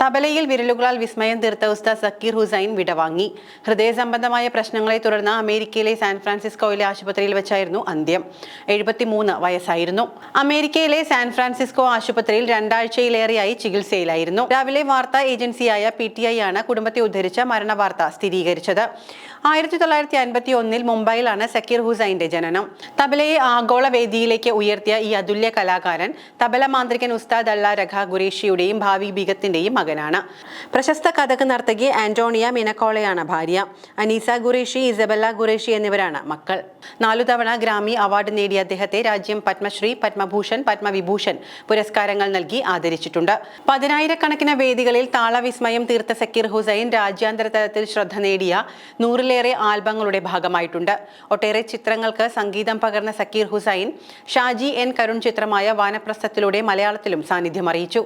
തബലയിൽ വിരലുകളാൽ വിസ്മയം തീർത്ത ഉസ്താദ് സക്കീർ ഹുസൈൻ വിടവാങ്ങി. ഹൃദയ സംബന്ധമായ പ്രശ്നങ്ങളെ തുടർന്ന് അമേരിക്കയിലെ സാൻ ഫ്രാൻസിസ്കോയിലെ ആശുപത്രിയിൽ വെച്ചായിരുന്നു അന്ത്യം. 73 വയസ്സായിരുന്നു. അമേരിക്കയിലെ സാൻ ഫ്രാൻസിസ്കോ ആശുപത്രിയിൽ 2 ആഴ്ചയിലേറെയായി ചികിത്സയിലായിരുന്നു. രാവിലെ വാർത്താ ഏജൻസിയായ PTI ആണ് കുടുംബത്തെ ഉദ്ധരിച്ച മരണവാർത്ത സ്ഥിരീകരിച്ചത്. 1951 മുംബൈയിലാണ് സക്കീർ ഹുസൈന്റെ ജനനം. തബലയെ ആഗോള വേദിയിലേക്ക് ഉയർത്തിയ ഈ അതുല്യ കലാകാരൻ തബല മാന്ത്രികൻ ഉസ്താദ് അള്ള രഖ ഖുറേഷിയുടെയും ഭാവി ബീഗത്തിന്റെയും മകനാണ്. പ്രശസ്ത കഥക് നർത്തകി ആന്റോണിയ മിനക്കോളയാണ് ഭാര്യ. അനീസ ഖുറേഷി, ഇസബെല്ല ഖുറേഷി എന്നിവരാണ് മക്കൾ. 4 തവണ ഗ്രാമി അവാർഡ് നേടിയ അദ്ദേഹത്തെ രാജ്യം പത്മശ്രീ, പത്മഭൂഷൺ, പത്മവിഭൂഷൺ പുരസ്കാരങ്ങൾ നൽകി ആദരിച്ചിട്ടുണ്ട്. 10,000-കണക്കിന് വേദികളിൽ താളവിസ്മയം തീർത്ത സക്കീർ ഹുസൈൻ രാജ്യാന്തര തലത്തിൽ ശ്രദ്ധ നേടിയ 100-ലേറെ ആൽബങ്ങളുടെ ഭാഗമായിട്ടുണ്ട്. ഒട്ടേറെ ചിത്രങ്ങൾക്ക് സംഗീതം പകർന്ന സക്കീർ ഹുസൈൻ ഷാജി N. കരുൺ ചിത്രമായ വാനപ്രസ്ഥത്തിലൂടെ മലയാളത്തിലും സാന്നിധ്യം അറിയിച്ചു.